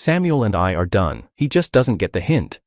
Samuel and I are done, he just doesn't get the hint.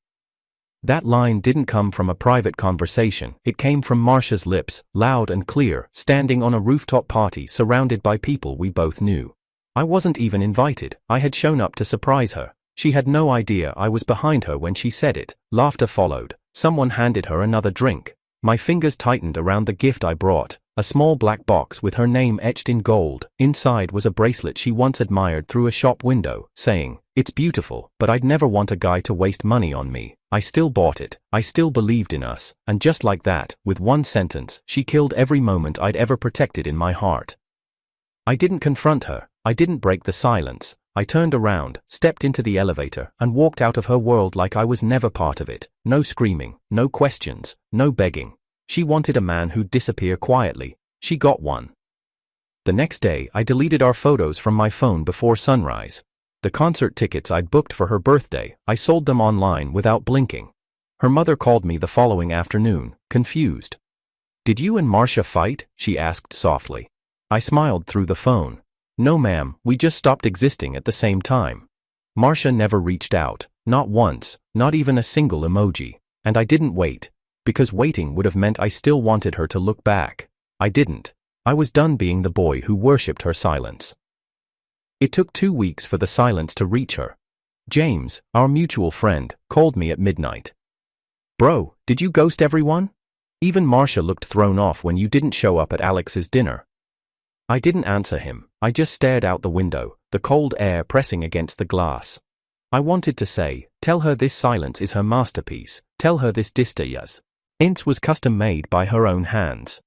That line didn't come from a private conversation, it came from Marcia's lips, loud and clear, standing on a rooftop party surrounded by people we both knew. I wasn't even invited, I had shown up to surprise her. She had no idea I was behind her when she said it. Laughter followed. Someone handed her another drink. My fingers tightened around the gift I brought, a small black box with her name etched in gold. Inside was a bracelet she once admired through a shop window, saying, "It's beautiful, but I'd never want a guy to waste money on me." I still bought it, I still believed in us, and just like that, with one sentence, she killed every moment I'd ever protected in my heart. I didn't confront her, I didn't break the silence. I turned around, stepped into the elevator, and walked out of her world like I was never part of it. No screaming, no questions, no begging. She wanted a man who'd disappear quietly. She got one. The next day, I deleted our photos from my phone before sunrise. The concert tickets I'd booked for her birthday, I sold them online without blinking. Her mother called me the following afternoon, confused. "Did you and Marcia fight?" she asked softly. I smiled through the phone. "No ma'am, we just stopped existing at the same time." Marcia never reached out, not once, not even a single emoji. And I didn't wait. Because waiting would have meant I still wanted her to look back. I didn't. I was done being the boy who worshipped her silence. It took 2 weeks for the silence to reach her. James, our mutual friend, called me at midnight. "Bro, did you ghost everyone? Even Marcia looked thrown off when you didn't show up at Alex's dinner." I didn't answer him, I just stared out the window, the cold air pressing against the glass. I wanted to say, tell her this silence is her masterpiece, tell her this distance was custom made by her own hands.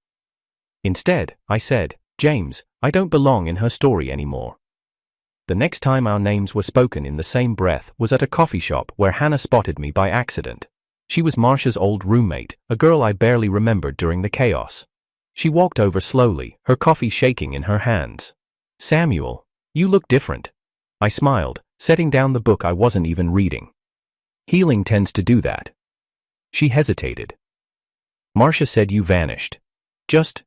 Instead, I said, "James, I don't belong in her story anymore." The next time our names were spoken in the same breath was at a coffee shop where Hannah spotted me by accident. She was Marcia's old roommate, a girl I barely remembered during the chaos. She walked over slowly, her coffee shaking in her hands. "Samuel, you look different." I smiled, setting down the book I wasn't even reading. "Healing tends to do that." She hesitated. "Marcia said you vanished. Just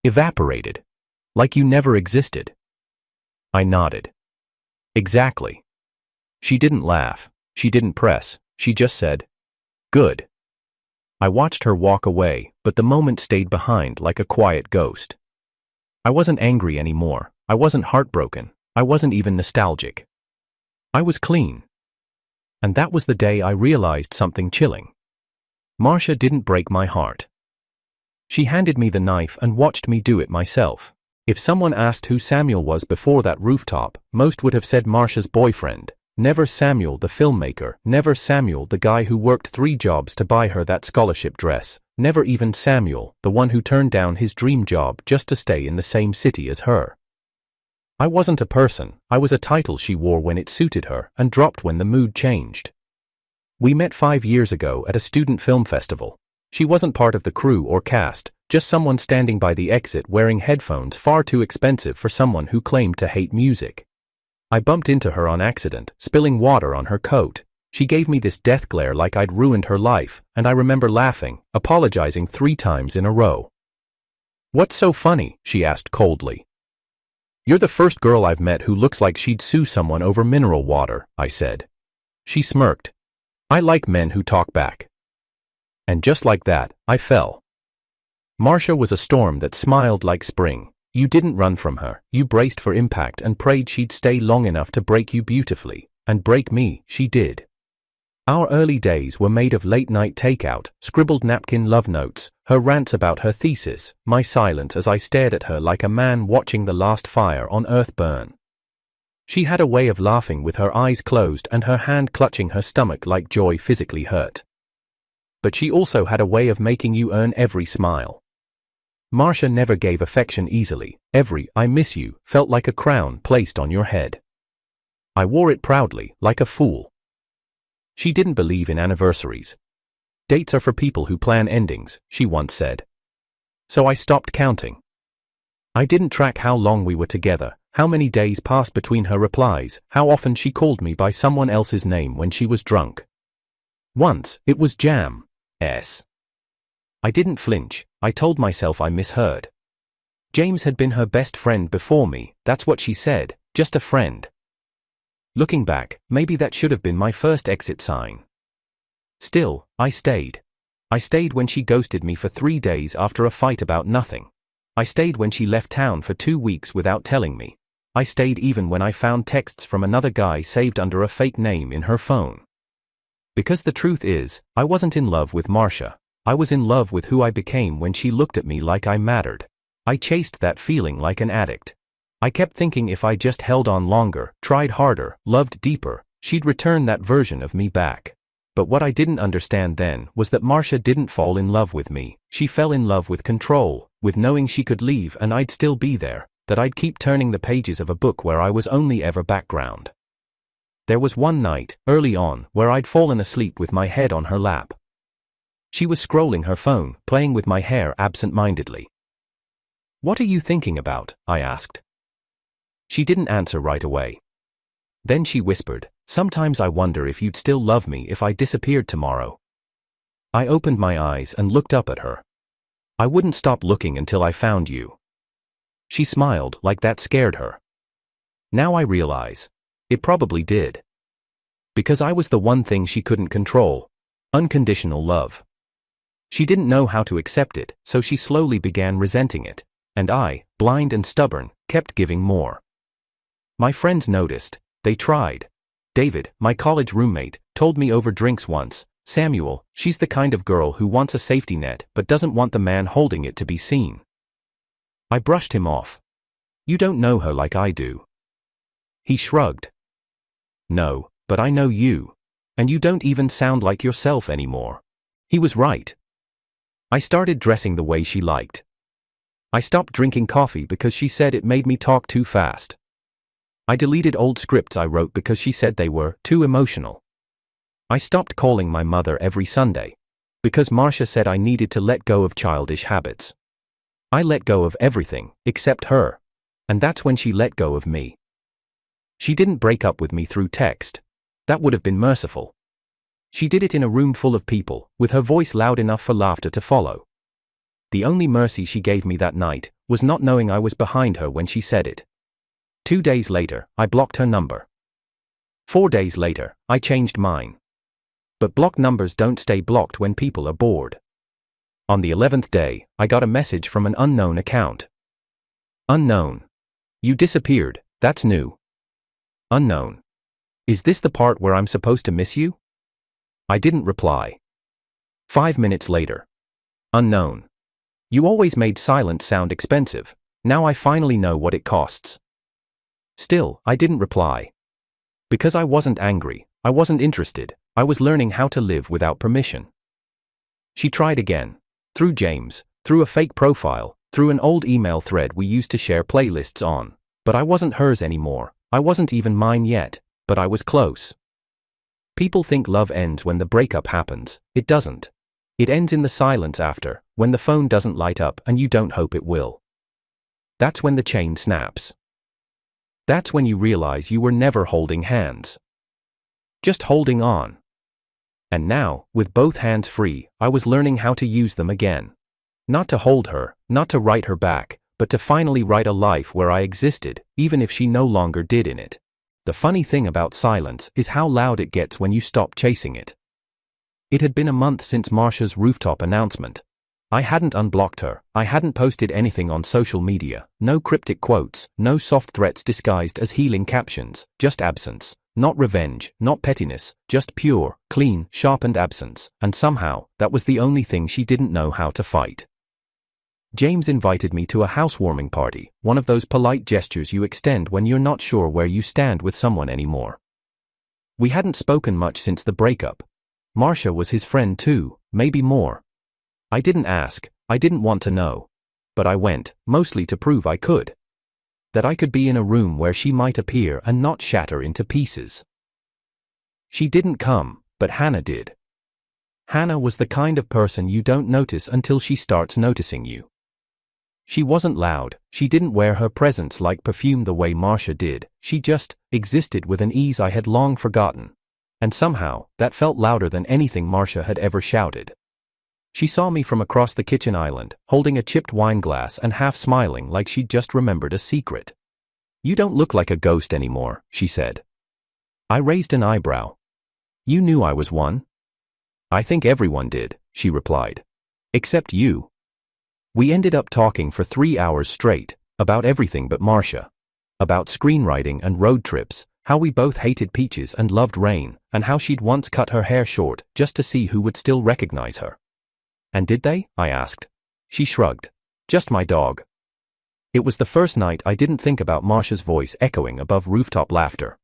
evaporated. Like you never existed." I nodded. "Exactly." She didn't laugh, she didn't press, she just said, "Good." I watched her walk away, but the moment stayed behind like a quiet ghost. I wasn't angry anymore, I wasn't heartbroken, I wasn't even nostalgic. I was clean. And that was the day I realized something chilling. Marcia didn't break my heart. She handed me the knife and watched me do it myself. If someone asked who Samuel was before that rooftop, most would have said Marcia's boyfriend. Never Samuel the filmmaker, never Samuel the guy who worked 3 jobs to buy her that scholarship dress, never even Samuel, the one who turned down his dream job just to stay in the same city as her. I wasn't a person, I was a title she wore when it suited her and dropped when the mood changed. We met 5 years ago at a student film festival. She wasn't part of the crew or cast, just someone standing by the exit wearing headphones far too expensive for someone who claimed to hate music. I bumped into her on accident, spilling water on her coat. She gave me this death glare like I'd ruined her life, and I remember laughing, apologizing 3 times in a row. "What's so funny?" she asked coldly. "You're the first girl I've met who looks like she'd sue someone over mineral water," I said. She smirked. "I like men who talk back." And just like that, I fell. Marcia was a storm that smiled like spring. You didn't run from her, you braced for impact and prayed she'd stay long enough to break you beautifully, and break me, she did. Our early days were made of late-night takeout, scribbled napkin love notes, her rants about her thesis, my silence as I stared at her like a man watching the last fire on earth burn. She had a way of laughing with her eyes closed and her hand clutching her stomach like joy physically hurt. But she also had a way of making you earn every smile. Marcia never gave affection easily. Every "I miss you" felt like a crown placed on your head. I wore it proudly, like a fool. She didn't believe in anniversaries. "Dates are for people who plan endings," she once said. So I stopped counting. I didn't track how long we were together, how many days passed between her replies, how often she called me by someone else's name when she was drunk. Once, it was Jam. S. I didn't flinch, I told myself I misheard. James had been her best friend before me, that's what she said, just a friend. Looking back, maybe that should have been my first exit sign. Still, I stayed. I stayed when she ghosted me for 3 days after a fight about nothing. I stayed when she left town for 2 weeks without telling me. I stayed even when I found texts from another guy saved under a fake name in her phone. Because the truth is, I wasn't in love with Marcia. I was in love with who I became when she looked at me like I mattered. I chased that feeling like an addict. I kept thinking if I just held on longer, tried harder, loved deeper, she'd return that version of me back. But what I didn't understand then was that Marcia didn't fall in love with me. She fell in love with control, with knowing she could leave and I'd still be there, that I'd keep turning the pages of a book where I was only ever background. There was one night, early on, where I'd fallen asleep with my head on her lap. She was scrolling her phone, playing with my hair absent-mindedly. "What are you thinking about?" I asked. She didn't answer right away. Then she whispered, "Sometimes I wonder if you'd still love me if I disappeared tomorrow." I opened my eyes and looked up at her. "I wouldn't stop looking until I found you." She smiled like that scared her. Now I realize. It probably did. Because I was the one thing she couldn't control. Unconditional love. She didn't know how to accept it, so she slowly began resenting it. And I, blind and stubborn, kept giving more. My friends noticed. They tried. David, my college roommate, told me over drinks once, "Samuel, she's the kind of girl who wants a safety net but doesn't want the man holding it to be seen." I brushed him off. "You don't know her like I do." He shrugged. "No, but I know you. And you don't even sound like yourself anymore." He was right. I started dressing the way she liked. I stopped drinking coffee because she said it made me talk too fast. I deleted old scripts I wrote because she said they were too emotional. I stopped calling my mother every Sunday. Because Marcia said I needed to let go of childish habits. I let go of everything, except her. And that's when she let go of me. She didn't break up with me through text. That would have been merciful. She did it in a room full of people, with her voice loud enough for laughter to follow. The only mercy she gave me that night was not knowing I was behind her when she said it. 2 days later, I blocked her number. 4 days later, I changed mine. But blocked numbers don't stay blocked when people are bored. On the 11th day, I got a message from an unknown account. Unknown. You disappeared, that's new. Unknown. Is this the part where I'm supposed to miss you? I didn't reply. 5 minutes later. Unknown. You always made silence sound expensive. Now I finally know what it costs. Still, I didn't reply. Because I wasn't angry, I wasn't interested, I was learning how to live without permission. She tried again. Through James, through a fake profile, through an old email thread we used to share playlists on. But I wasn't hers anymore, I wasn't even mine yet, but I was close. People think love ends when the breakup happens. It doesn't. It ends in the silence after, when the phone doesn't light up and you don't hope it will. That's when the chain snaps. That's when you realize you were never holding hands. Just holding on. And now, with both hands free, I was learning how to use them again. Not to hold her, not to write her back, but to finally write a life where I existed, even if she no longer did in it. The funny thing about silence is how loud it gets when you stop chasing it. It had been a month since Marcia's rooftop announcement. I hadn't unblocked her, I hadn't posted anything on social media, no cryptic quotes, no soft threats disguised as healing captions, just absence, not revenge, not pettiness, just pure, clean, sharpened absence, and somehow, that was the only thing she didn't know how to fight. James invited me to a housewarming party, one of those polite gestures you extend when you're not sure where you stand with someone anymore. We hadn't spoken much since the breakup. Marcia was his friend too, maybe more. I didn't ask, I didn't want to know. But I went, mostly to prove I could. That I could be in a room where she might appear and not shatter into pieces. She didn't come, but Hannah did. Hannah was the kind of person you don't notice until she starts noticing you. She wasn't loud, she didn't wear her presence like perfume the way Marcia did, she just existed with an ease I had long forgotten. And somehow, that felt louder than anything Marcia had ever shouted. She saw me from across the kitchen island, holding a chipped wine glass and half smiling like she'd just remembered a secret. "You don't look like a ghost anymore," she said. I raised an eyebrow. You knew I was one? I think everyone did, she replied. Except you. We ended up talking for 3 hours straight, about everything but Marcia. About screenwriting and road trips, how we both hated peaches and loved rain, and how she'd once cut her hair short just to see who would still recognize her. And did they? I asked. She shrugged. Just my dog. It was the first night I didn't think about Marcia's voice echoing above rooftop laughter.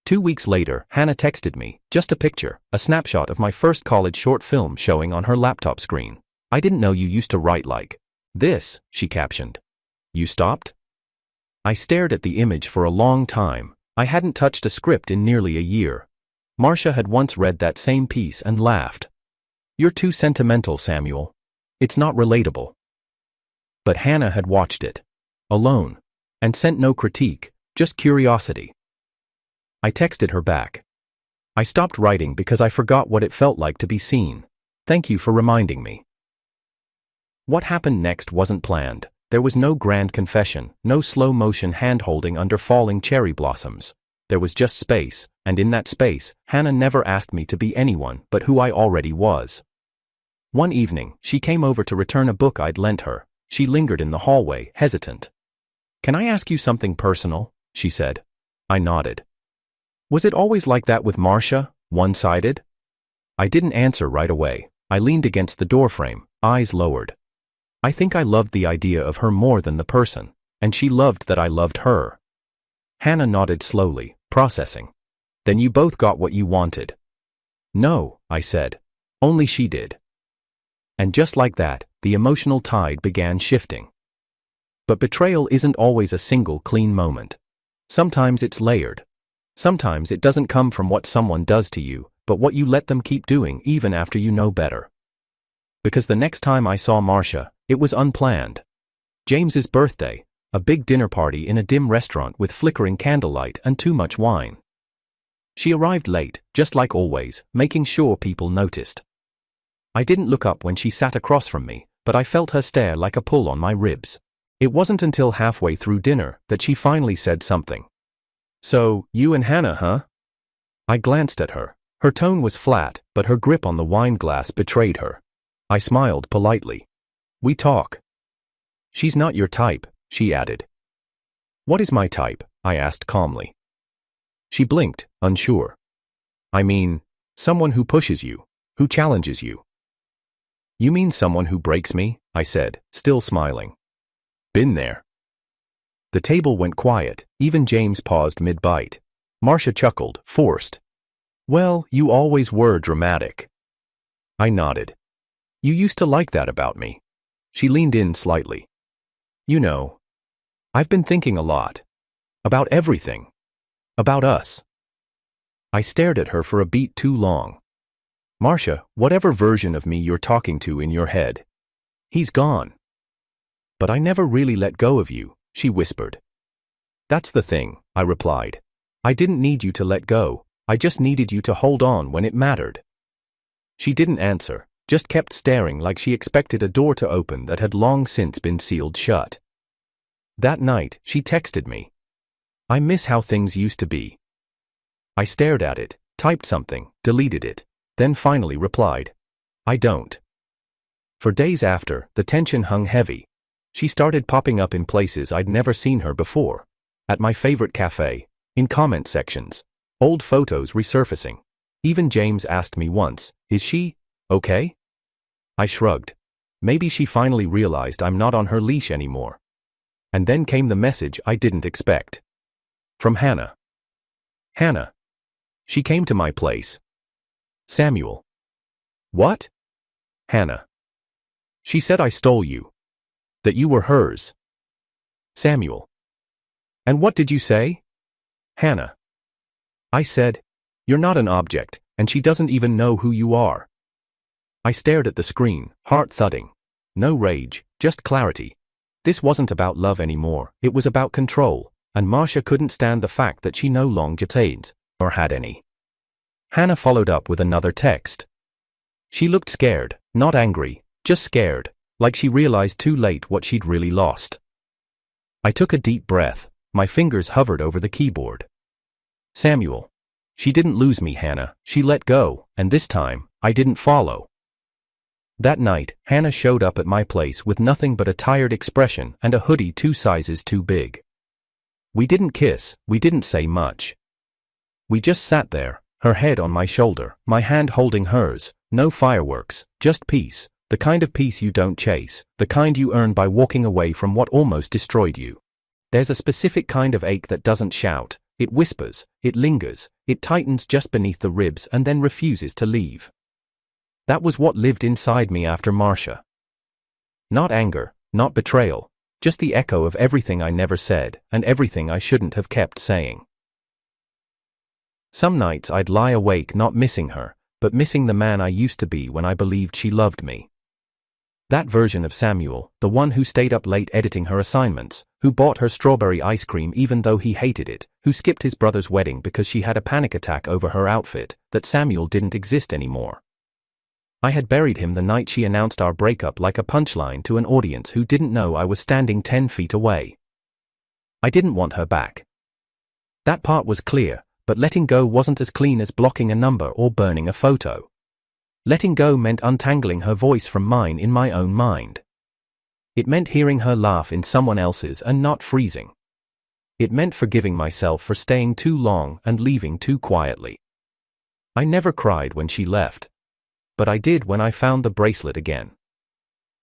2 weeks later, Hannah texted me, just a picture, a snapshot of my first college short film showing on her laptop screen. I didn't know you used to write like this, she captioned. You stopped? I stared at the image for a long time. I hadn't touched a script in nearly a year. Marcia had once read that same piece and laughed. You're too sentimental, Samuel. It's not relatable. But Hannah had watched it. Alone. And sent no critique, just curiosity. I texted her back. I stopped writing because I forgot what it felt like to be seen. Thank you for reminding me. What happened next wasn't planned. There was no grand confession, no slow-motion hand-holding under falling cherry blossoms. There was just space, and in that space, Hannah never asked me to be anyone but who I already was. One evening, she came over to return a book I'd lent her. She lingered in the hallway, hesitant. Can I ask you something personal? She said. I nodded. Was it always like that with Marcia, one-sided? I didn't answer right away. I leaned against the doorframe, eyes lowered. I think I loved the idea of her more than the person, and she loved that I loved her. Hannah nodded slowly, processing. Then you both got what you wanted. No, I said. Only she did. And just like that, the emotional tide began shifting. But betrayal isn't always a single clean moment. Sometimes it's layered. Sometimes it doesn't come from what someone does to you, but what you let them keep doing even after you know better. Because the next time I saw Marcia, it was unplanned. James's birthday, a big dinner party in a dim restaurant with flickering candlelight and too much wine. She arrived late, just like always, making sure people noticed. I didn't look up when she sat across from me, but I felt her stare like a pull on my ribs. It wasn't until halfway through dinner that she finally said something. So, you and Hannah, huh? I glanced at her. Her tone was flat, but her grip on the wine glass betrayed her. I smiled politely. We talk. She's not your type, she added. What is my type? I asked calmly. She blinked, unsure. I mean, someone who pushes you, who challenges you. You mean someone who breaks me? I said, still smiling. Been there. The table went quiet, even James paused mid-bite. Marcia chuckled, forced. Well, you always were dramatic. I nodded. You used to like that about me. She leaned in slightly. You know, I've been thinking a lot. About everything. About us. I stared at her for a beat too long. Marcia, whatever version of me you're talking to in your head, he's gone. But I never really let go of you, she whispered. That's the thing, I replied. I didn't need you to let go, I just needed you to hold on when it mattered. She didn't answer, just kept staring like she expected a door to open that had long since been sealed shut. That night, she texted me. I miss how things used to be. I stared at it, typed something, deleted it, then finally replied. I don't. For days after, the tension hung heavy. She started popping up in places I'd never seen her before. At my favorite cafe, in comment sections, old photos resurfacing. Even James asked me once, is she okay? I shrugged. Maybe she finally realized I'm not on her leash anymore. And then came the message I didn't expect. From Hannah. Hannah. She came to my place. Samuel. What? Hannah. She said I stole you. That you were hers. Samuel. And what did you say? Hannah. I said, you're not an object, and she doesn't even know who you are. I stared at the screen, heart thudding. No rage, just clarity. This wasn't about love anymore, it was about control, and Marcia couldn't stand the fact that she no longer detained, or had any. Hannah followed up with another text. She looked scared, not angry, just scared, like she realized too late what she'd really lost. I took a deep breath, my fingers hovered over the keyboard. Samuel. She didn't lose me, Hannah. She let go, and this time, I didn't follow. That night, Hannah showed up at my place with nothing but a tired expression and a hoodie 2 sizes too big. We didn't kiss, we didn't say much. We just sat there, her head on my shoulder, my hand holding hers, no fireworks, just peace, the kind of peace you don't chase, the kind you earn by walking away from what almost destroyed you. There's a specific kind of ache that doesn't shout, it whispers, it lingers, it tightens just beneath the ribs and then refuses to leave. That was what lived inside me after Marcia. Not anger, not betrayal, just the echo of everything I never said and everything I shouldn't have kept saying. Some nights I'd lie awake not missing her, but missing the man I used to be when I believed she loved me. That version of Samuel, the one who stayed up late editing her assignments, who bought her strawberry ice cream even though he hated it, who skipped his brother's wedding because she had a panic attack over her outfit, that Samuel didn't exist anymore. I had buried him the night she announced our breakup like a punchline to an audience who didn't know I was standing 10 feet away. I didn't want her back. That part was clear, but letting go wasn't as clean as blocking a number or burning a photo. Letting go meant untangling her voice from mine in my own mind. It meant hearing her laugh in someone else's and not freezing. It meant forgiving myself for staying too long and leaving too quietly. I never cried when she left. But I did when I found the bracelet again.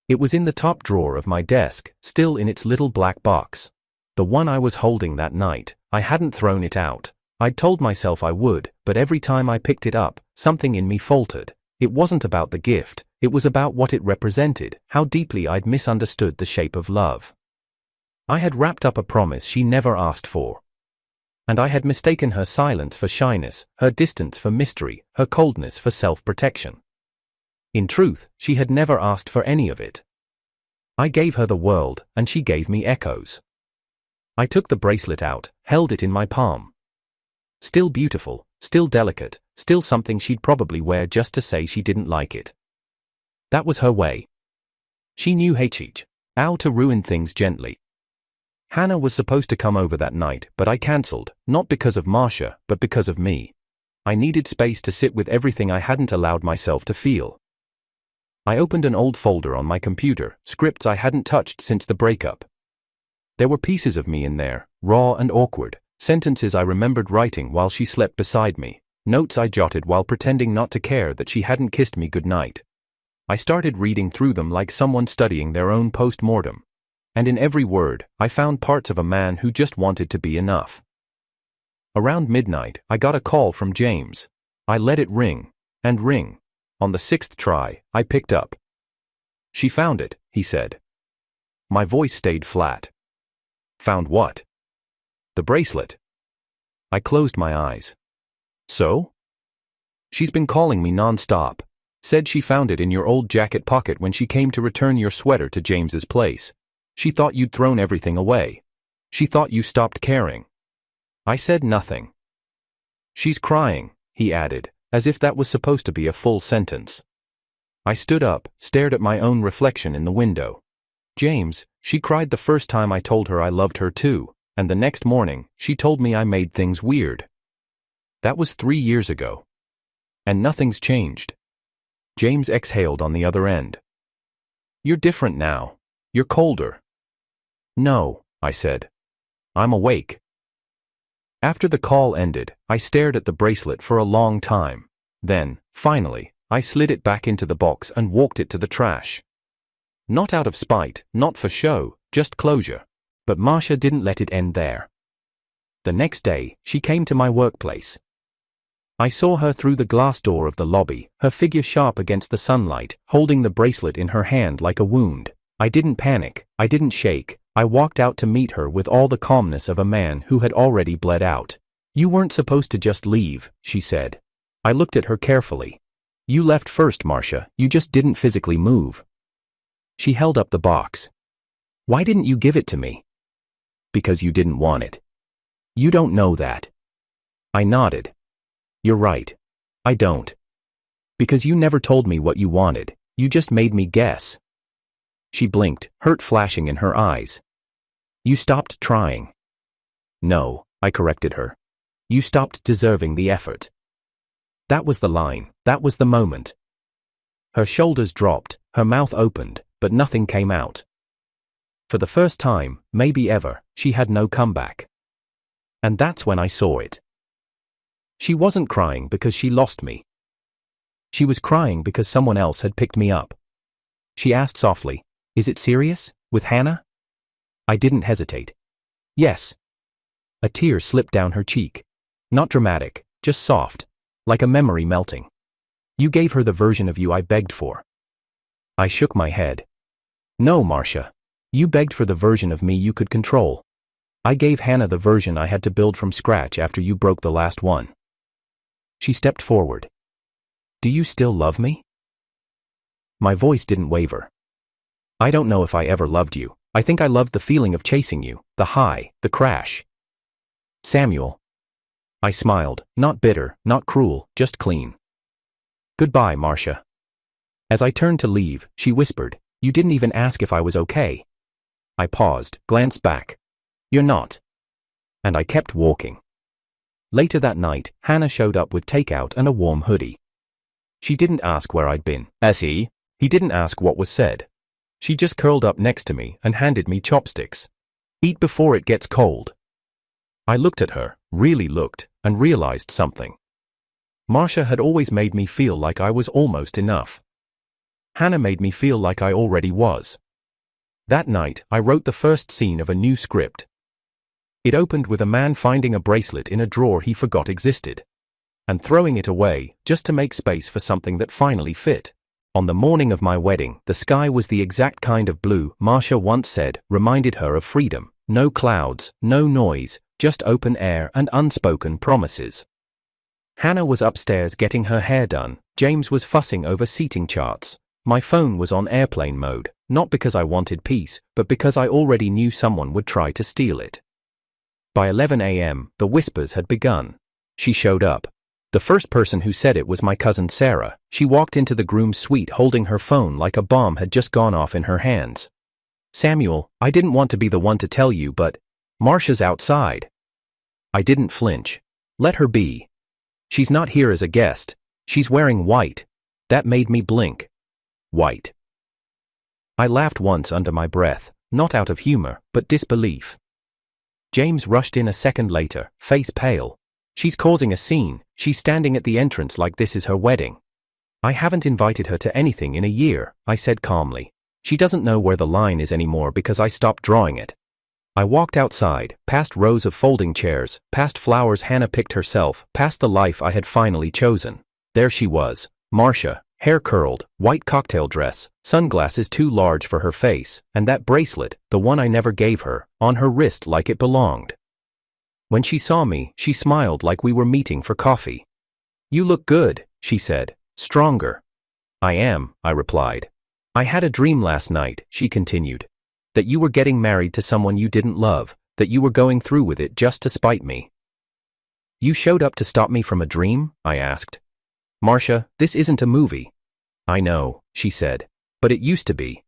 It was in the top drawer of my desk, still in its little black box. The one I was holding that night. I hadn't thrown it out. I'd told myself I would, but every time I picked it up, something in me faltered. It wasn't about the gift, it was about what it represented, how deeply I'd misunderstood the shape of love. I had wrapped up a promise she never asked for. And I had mistaken her silence for shyness, her distance for mystery, her coldness for self-protection. In truth, she had never asked for any of it. I gave her the world, and she gave me echoes. I took the bracelet out, held it in my palm. Still beautiful, still delicate, still something she'd probably wear just to say she didn't like it. That was her way. She knew how to ruin things gently. Hannah was supposed to come over that night, but I cancelled, not because of Marcia, but because of me. I needed space to sit with everything I hadn't allowed myself to feel. I opened an old folder on my computer, scripts I hadn't touched since the breakup. There were pieces of me in there, raw and awkward, sentences I remembered writing while she slept beside me, notes I jotted while pretending not to care that she hadn't kissed me goodnight. I started reading through them like someone studying their own post-mortem. And in every word, I found parts of a man who just wanted to be enough. Around midnight, I got a call from James. I let it ring, and ring. On the 6th try, I picked up. "She found it," he said. My voice stayed flat. "Found what?" "The bracelet." I closed my eyes. "So?" "She's been calling me non-stop. Said she found it in your old jacket pocket when she came to return your sweater to James's place. She thought you'd thrown everything away. She thought you stopped caring." I said nothing. "She's crying," he added, as if that was supposed to be a full sentence. I stood up, stared at my own reflection in the window. "James, she cried the first time I told her I loved her too, and the next morning, she told me I made things weird. That was 3 years ago. And nothing's changed." James exhaled on the other end. "You're different now. You're colder." "No," I said. "I'm awake." After the call ended, I stared at the bracelet for a long time. Then, finally, I slid it back into the box and walked it to the trash. Not out of spite, not for show, just closure. But Marcia didn't let it end there. The next day, she came to my workplace. I saw her through the glass door of the lobby, her figure sharp against the sunlight, holding the bracelet in her hand like a wound. I didn't panic, I didn't shake. I walked out to meet her with all the calmness of a man who had already bled out. "You weren't supposed to just leave," she said. I looked at her carefully. "You left first, Marcia, you just didn't physically move." She held up the box. "Why didn't you give it to me?" "Because you didn't want it." "You don't know that." I nodded. "You're right. I don't. Because you never told me what you wanted, you just made me guess." She blinked, hurt flashing in her eyes. "You stopped trying." "No," I corrected her. You stopped deserving the effort. That was the line, that was the moment. Her shoulders dropped, her mouth opened, but nothing came out. For the first time, maybe ever, she had no comeback. And that's when I saw it. She wasn't crying because she lost me. She was crying because someone else had picked me up. She asked softly, "Is it serious, with Hannah?" I didn't hesitate. "Yes." A tear slipped down her cheek. Not dramatic, just soft, like a memory melting. "You gave her the version of you I begged for." I shook my head. "No, Marcia. You begged for the version of me you could control. I gave Hannah the version I had to build from scratch after you broke the last one." She stepped forward. "Do you still love me?" My voice didn't waver. "I don't know if I ever loved you. I think I loved the feeling of chasing you, the high, the crash." "Samuel." I smiled, not bitter, not cruel, just clean. "Goodbye, Marcia." As I turned to leave, she whispered, "You didn't even ask if I was okay." I paused, glanced back. "You're not." And I kept walking. Later that night, Hannah showed up with takeout and a warm hoodie. She didn't ask where I'd been. He didn't ask what was said. She just curled up next to me and handed me chopsticks. "Eat before it gets cold." I looked at her, really looked, and realized something. Marcia had always made me feel like I was almost enough. Hannah made me feel like I already was. That night, I wrote the first scene of a new script. It opened with a man finding a bracelet in a drawer he forgot existed, and throwing it away, just to make space for something that finally fit. On the morning of my wedding, the sky was the exact kind of blue Marcia once said reminded her of freedom. No clouds, no noise, just open air and unspoken promises. Hannah was upstairs getting her hair done. James was fussing over seating charts. My phone was on airplane mode, not because I wanted peace, but because I already knew someone would try to steal it. By 11 a.m., the whispers had begun. She showed up. The first person who said it was my cousin Sarah. She walked into the groom's suite holding her phone like a bomb had just gone off in her hands. "Samuel, I didn't want to be the one to tell you, but Marcia's outside." I didn't flinch. Let her be. She's not here as a guest. She's wearing white. That made me blink. White. I laughed once under my breath, not out of humor, but disbelief. James rushed in a second later, face pale. "She's causing a scene. She's standing at the entrance like this is her wedding." "I haven't invited her to anything in a year," I said calmly. "She doesn't know where the line is anymore because I stopped drawing it." I walked outside, past rows of folding chairs, past flowers Hannah picked herself, past the life I had finally chosen. There she was, Marcia, hair curled, white cocktail dress, sunglasses too large for her face, and that bracelet, the one I never gave her, on her wrist like it belonged. When she saw me, she smiled like we were meeting for coffee. "You look good," she said, "stronger." "I am," I replied. "I had a dream last night," she continued. "That you were getting married to someone you didn't love, that you were going through with it just to spite me." "You showed up to stop me from a dream?" I asked. "Marcia, this isn't a movie." "I know," she said. "But it used to be."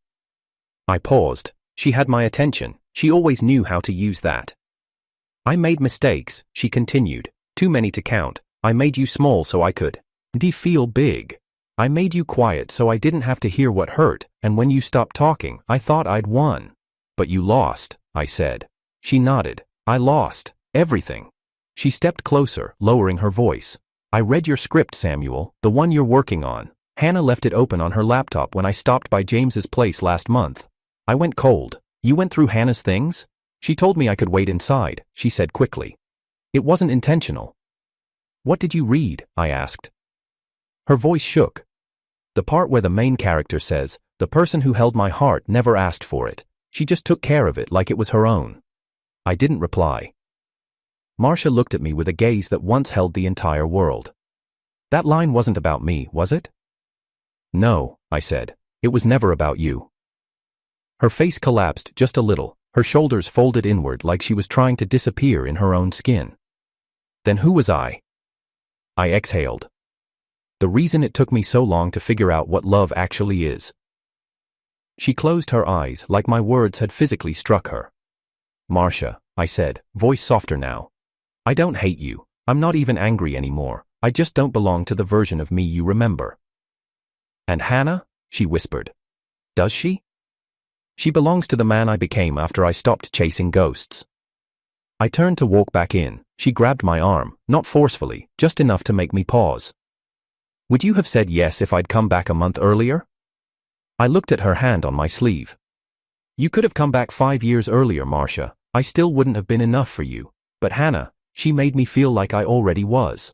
I paused. She had my attention. She always knew how to use that. "I made mistakes," she continued. "Too many to count. I made you small so I could feel big. I made you quiet so I didn't have to hear what hurt, and when you stopped talking, I thought I'd won. But you lost," I said. She nodded. "I lost everything." She stepped closer, lowering her voice. "I read your script, Samuel, the one you're working on. Hannah left it open on her laptop when I stopped by James's place last month. I went cold. You went through Hannah's things?" "She told me I could wait inside," she said quickly. "It wasn't intentional." "What did you read?" I asked. Her voice shook. "The part where the main character says, 'The person who held my heart never asked for it. She just took care of it like it was her own.'" I didn't reply. Marcia looked at me with a gaze that once held the entire world. "That line wasn't about me, was it?" "No," I said. "It was never about you." Her face collapsed just a little, her shoulders folded inward like she was trying to disappear in her own skin. "Then who was I?" I exhaled. The reason it took me so long to figure out what love actually is. She closed her eyes like my words had physically struck her. "Marcia," I said, voice softer now. "I don't hate you. I'm not even angry anymore. I just don't belong to the version of me you remember." "And Hannah?" she whispered. "Does she?" "She belongs to the man I became after I stopped chasing ghosts." I turned to walk back in. She grabbed my arm, not forcefully, just enough to make me pause. "Would you have said yes if I'd come back a month earlier?" I looked at her hand on my sleeve. "You could have come back 5 years earlier, Marcia. I still wouldn't have been enough for you. But Hannah, she made me feel like I already was."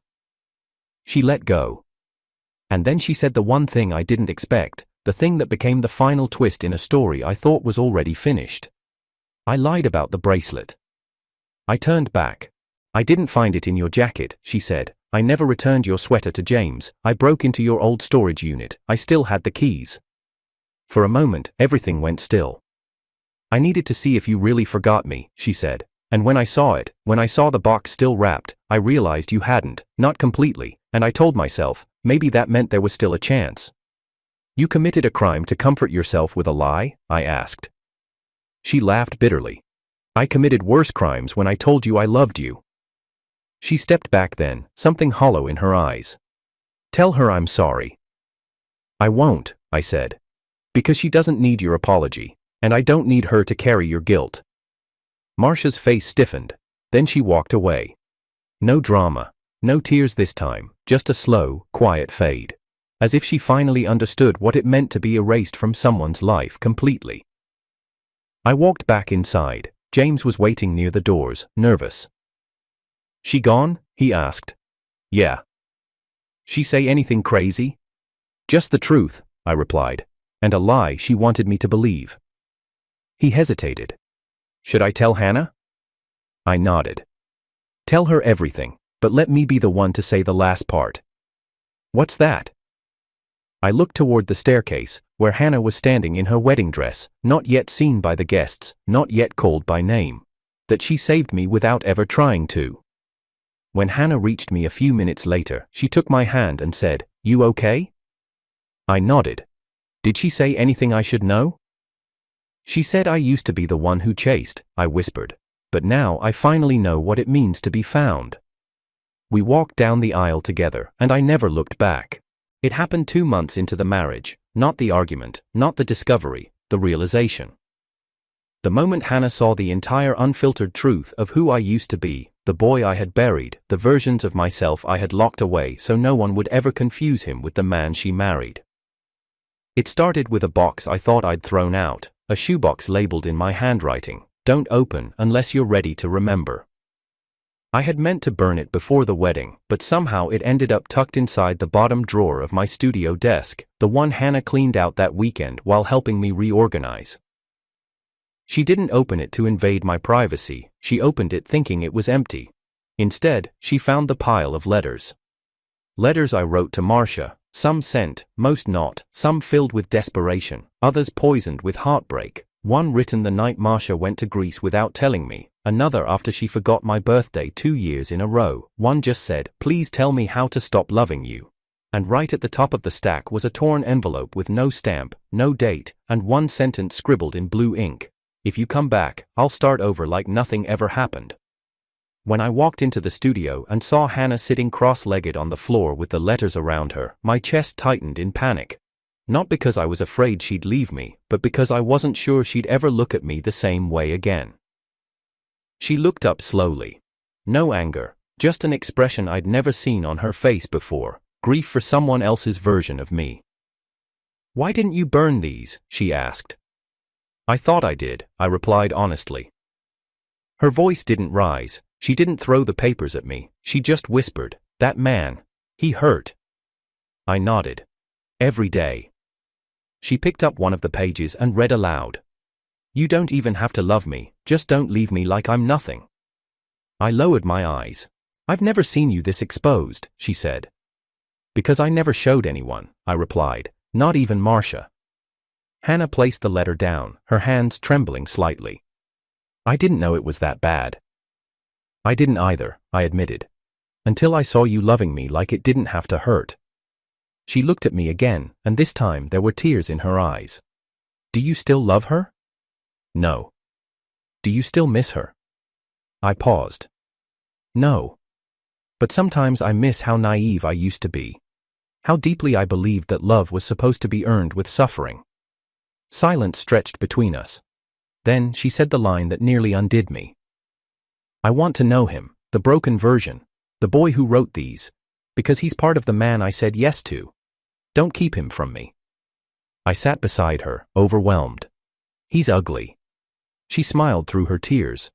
She let go. And then she said the one thing I didn't expect, the thing that became the final twist in a story I thought was already finished. "I lied about the bracelet." I turned back. "I didn't find it in your jacket," she said. "I never returned your sweater to James. I broke into your old storage unit. I still had the keys." For a moment, everything went still. "I needed to see if you really forgot me," she said. "And when I saw the box still wrapped, I realized you hadn't, not completely, and I told myself, maybe that meant there was still a chance." "You committed a crime to comfort yourself with a lie?" I asked. She laughed bitterly. "I committed worse crimes when I told you I loved you." She stepped back then, something hollow in her eyes. "Tell her I'm sorry." "I won't," I said. "Because she doesn't need your apology, and I don't need her to carry your guilt." Marcia's face stiffened. Then she walked away. No drama, no tears this time, just a slow, quiet fade. As if she finally understood what it meant to be erased from someone's life completely. I walked back inside. James was waiting near the doors, nervous. "She gone?" he asked. "Yeah." "She say anything crazy?" "Just the truth," I replied, "and a lie she wanted me to believe." He hesitated. "Should I tell Hannah?" I nodded. "Tell her everything, but let me be the one to say the last part." "What's that?" I looked toward the staircase, where Hannah was standing in her wedding dress, not yet seen by the guests, not yet called by name. That she saved me without ever trying to. When Hannah reached me a few minutes later, she took my hand and said, "You okay?" I nodded. "Did she say anything I should know?" "She said I used to be the one who chased," I whispered. "But now I finally know what it means to be found." We walked down the aisle together, and I never looked back. It happened 2 months into the marriage, not the argument, not the discovery, the realization. The moment Hannah saw the entire unfiltered truth of who I used to be, the boy I had buried, the versions of myself I had locked away so no one would ever confuse him with the man she married. It started with a box I thought I'd thrown out, a shoebox labeled in my handwriting, "Don't open unless you're ready to remember." I had meant to burn it before the wedding, but somehow it ended up tucked inside the bottom drawer of my studio desk, the one Hannah cleaned out that weekend while helping me reorganize. She didn't open it to invade my privacy, she opened it thinking it was empty. Instead, she found the pile of letters. Letters I wrote to Marcia, some sent, most not, some filled with desperation, others poisoned with heartbreak. One written the night Marcia went to Greece without telling me, another after she forgot my birthday 2 years in a row. One just said, "Please tell me how to stop loving you." And right at the top of the stack was a torn envelope with no stamp, no date, and one sentence scribbled in blue ink. "If you come back, I'll start over like nothing ever happened." When I walked into the studio and saw Hannah sitting cross-legged on the floor with the letters around her, my chest tightened in panic. Not because I was afraid she'd leave me, but because I wasn't sure she'd ever look at me the same way again. She looked up slowly. No anger, just an expression I'd never seen on her face before, grief for someone else's version of me. "Why didn't you burn these?" she asked. "I thought I did," I replied honestly. Her voice didn't rise, she didn't throw the papers at me, she just whispered, "That man, he hurt." I nodded. "Every day." She picked up one of the pages and read aloud. "You don't even have to love me, just don't leave me like I'm nothing." I lowered my eyes. "I've never seen you this exposed," she said. "Because I never showed anyone," I replied, "not even Marcia." Hannah placed the letter down, her hands trembling slightly. "I didn't know it was that bad." "I didn't either," I admitted. "Until I saw you loving me like it didn't have to hurt." She looked at me again, and this time there were tears in her eyes. "Do you still love her?" "No." "Do you still miss her?" I paused. "No." But sometimes I miss how naive I used to be. How deeply I believed that love was supposed to be earned with suffering. Silence stretched between us. Then she said the line that nearly undid me. I want to know him, the broken version, the boy who wrote these, because he's part of the man I said yes to. Don't keep him from me. I sat beside her, overwhelmed. He's ugly. She smiled through her tears.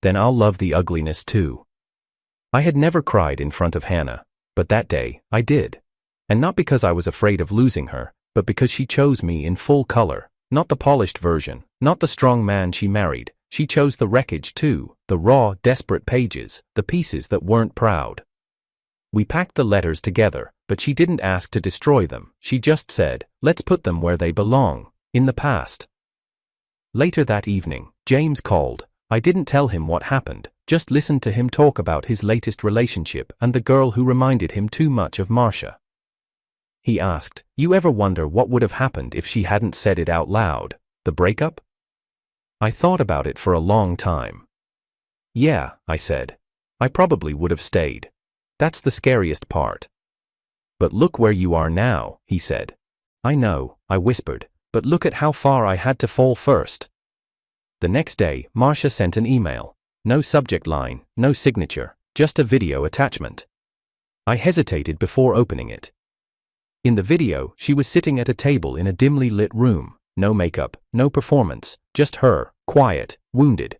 Then I'll love the ugliness too. I had never cried in front of Hannah, but that day, I did. And not because I was afraid of losing her, but because she chose me in full color, not the polished version, not the strong man she married. She chose the wreckage too, the raw, desperate pages, the pieces that weren't proud. We packed the letters together, but she didn't ask to destroy them. She just said, let's put them where they belong, in the past. Later that evening, James called. I didn't tell him what happened, just listened to him talk about his latest relationship and the girl who reminded him too much of Marcia. He asked, you ever wonder what would have happened if she hadn't said it out loud, the breakup? I thought about it for a long time. Yeah, I said. I probably would have stayed. That's the scariest part. But look where you are now, he said. I know, I whispered, but look at how far I had to fall first. The next day, Marcia sent an email. No subject line, no signature, just a video attachment. I hesitated before opening it. In the video, she was sitting at a table in a dimly lit room. No makeup, no performance, just her, quiet, wounded.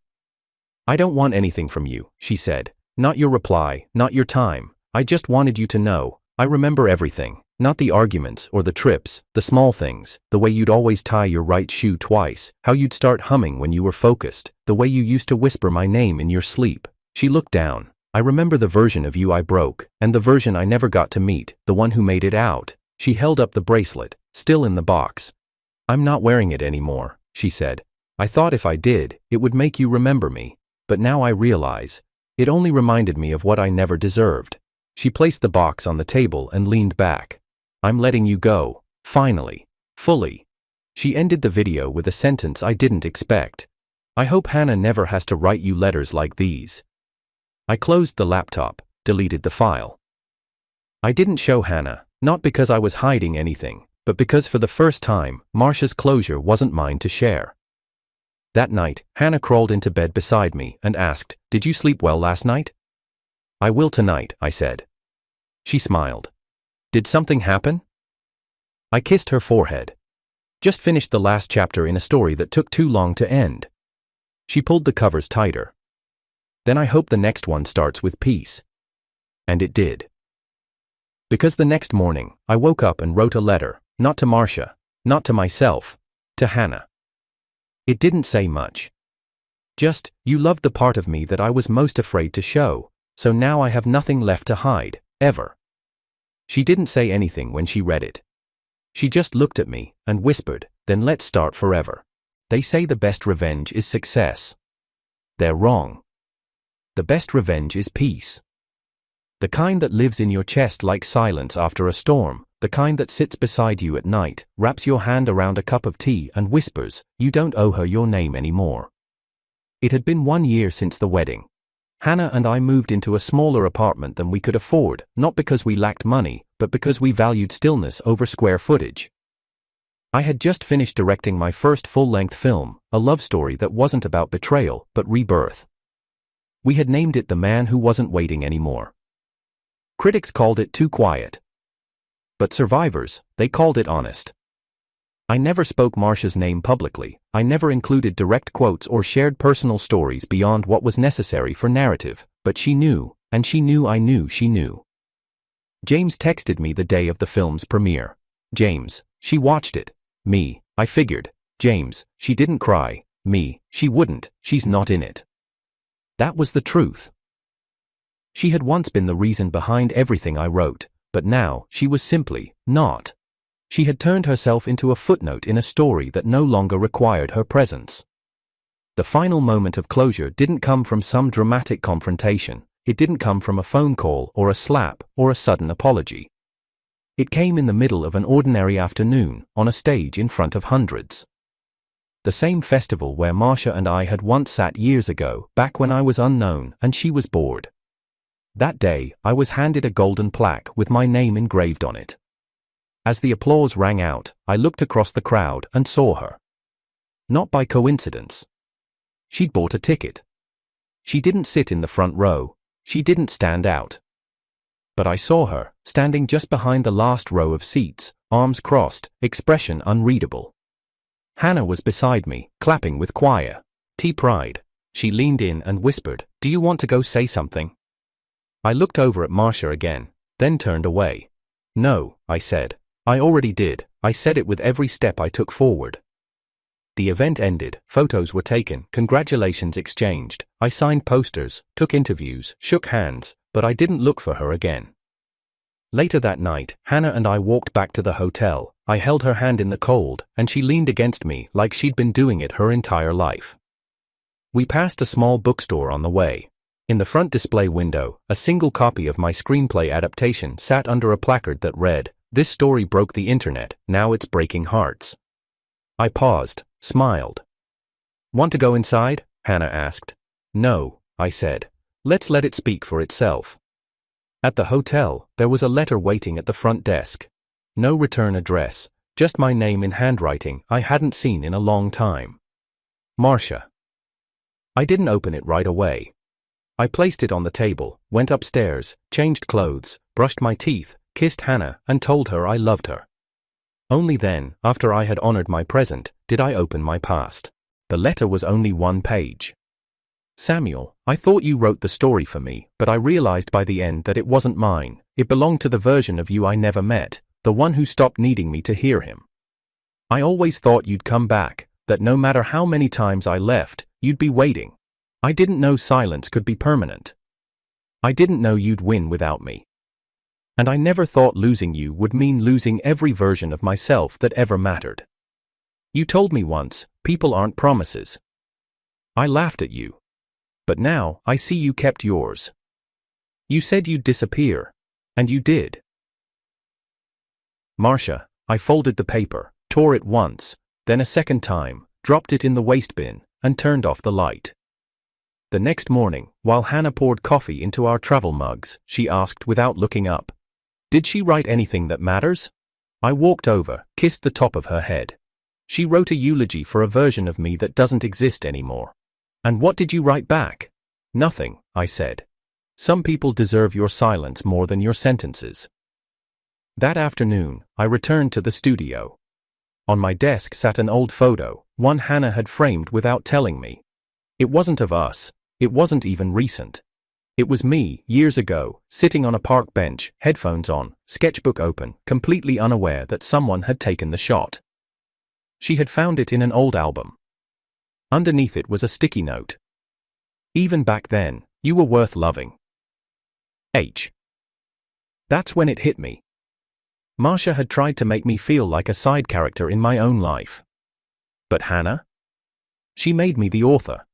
I don't want anything from you, she said. Not your reply, not your time. I just wanted you to know. I remember everything, not the arguments or the trips, the small things, the way you'd always tie your right shoe twice, how you'd start humming when you were focused, the way you used to whisper my name in your sleep. She looked down. I remember the version of you I broke, and the version I never got to meet, the one who made it out. She held up the bracelet, still in the box. I'm not wearing it anymore, she said. I thought if I did, it would make you remember me, but now I realize, it only reminded me of what I never deserved. She placed the box on the table and leaned back. I'm letting you go, finally, fully. She ended the video with a sentence I didn't expect. I hope Hannah never has to write you letters like these. I closed the laptop, deleted the file. I didn't show Hannah, not because I was hiding anything, but because for the first time, Marcia's closure wasn't mine to share. That night, Hannah crawled into bed beside me and asked, "Did you sleep well last night?" "I will tonight," I said. She smiled. "Did something happen?" I kissed her forehead. "Just finished the last chapter in a story that took too long to end." She pulled the covers tighter. "Then I hope the next one starts with peace." And it did. Because the next morning, I woke up and wrote a letter, not to Marcia, not to myself, to Hannah. It didn't say much. Just, you loved the part of me that I was most afraid to show, so now I have nothing left to hide, ever. She didn't say anything when she read it. She just looked at me and whispered, "Then let's start forever." They say the best revenge is success. They're wrong. The best revenge is peace. The kind that lives in your chest like silence after a storm, the kind that sits beside you at night, wraps your hand around a cup of tea and whispers, you don't owe her your name anymore. It had been 1 year since the wedding. Hannah and I moved into a smaller apartment than we could afford, not because we lacked money, but because we valued stillness over square footage. I had just finished directing my first full-length film, a love story that wasn't about betrayal, but rebirth. We had named it The Man Who Wasn't Waiting Anymore. Critics called it too quiet. But survivors, they called it honest. I never spoke Marcia's name publicly, I never included direct quotes or shared personal stories beyond what was necessary for narrative, but she knew, and she knew I knew she knew. James texted me the day of the film's premiere. James, she watched it. Me, I figured. James, she didn't cry. Me, she wouldn't, she's not in it. That was the truth. She had once been the reason behind everything I wrote, but now she was simply not. She had turned herself into a footnote in a story that no longer required her presence. The final moment of closure didn't come from some dramatic confrontation, it didn't come from a phone call or a slap or a sudden apology. It came in the middle of an ordinary afternoon, on a stage in front of hundreds. The same festival where Marcia and I had once sat years ago, back when I was unknown and she was bored. That day, I was handed a golden plaque with my name engraved on it. As the applause rang out, I looked across the crowd and saw her. Not by coincidence. She'd bought a ticket. She didn't sit in the front row. She didn't stand out. But I saw her, standing just behind the last row of seats, arms crossed, expression unreadable. Hannah was beside me, clapping with choir. Pride. She leaned in and whispered, "Do you want to go say something?" I looked over at Marcia again, then turned away. "No," I said. "I already did. I said it with every step I took forward." The event ended, photos were taken, congratulations exchanged, I signed posters, took interviews, shook hands, but I didn't look for her again. Later that night, Hannah and I walked back to the hotel. I held her hand in the cold, and she leaned against me like she'd been doing it her entire life. We passed a small bookstore on the way. In the front display window, a single copy of my screenplay adaptation sat under a placard that read, "This story broke the internet, now it's breaking hearts." I paused, smiled. "Want to go inside?" Hannah asked. "No," I said. "Let's let it speak for itself." At the hotel, there was a letter waiting at the front desk. No return address, just my name in handwriting I hadn't seen in a long time. Marcia. I didn't open it right away. I placed it on the table, went upstairs, changed clothes, brushed my teeth, kissed Hannah, and told her I loved her. Only then, after I had honored my present, did I open my past. The letter was only 1 page. "Samuel, I thought you wrote the story for me, but I realized by the end that it wasn't mine. It belonged to the version of you I never met, the one who stopped needing me to hear him. I always thought you'd come back, that no matter how many times I left, you'd be waiting. I didn't know silence could be permanent. I didn't know you'd win without me. And I never thought losing you would mean losing every version of myself that ever mattered. You told me once, people aren't promises. I laughed at you. But now, I see you kept yours. You said you'd disappear. And you did." Marcia, I folded the paper, tore it once, then a second time, dropped it in the waste bin, and turned off the light. The next morning, while Hannah poured coffee into our travel mugs, she asked without looking up, "Did she write anything that matters?" I walked over, kissed the top of her head. "She wrote a eulogy for a version of me that doesn't exist anymore." "And what did you write back?" "Nothing," I said. "Some people deserve your silence more than your sentences." That afternoon, I returned to the studio. On my desk sat an old photo, one Hannah had framed without telling me. It wasn't of us. It wasn't even recent. It was me, years ago, sitting on a park bench, headphones on, sketchbook open, completely unaware that someone had taken the shot. She had found it in an old album. Underneath it was a sticky note. "Even back then, you were worth loving. H." That's when it hit me. Marcia had tried to make me feel like a side character in my own life. But Hannah? She made me the author.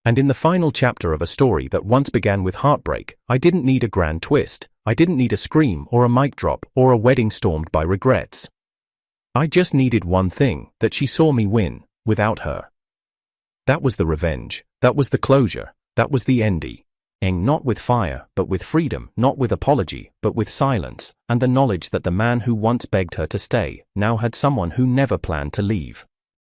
And in the final chapter of a story that once began with heartbreak, I didn't need a grand twist, I didn't need a scream or a mic drop or a wedding stormed by regrets. I just needed one thing, that she saw me win, without her. That was the revenge, that was the closure, that was the ending. Not with fire, but with freedom, not with apology, but with silence, and the knowledge that the man who once begged her to stay, now had someone who never planned to leave.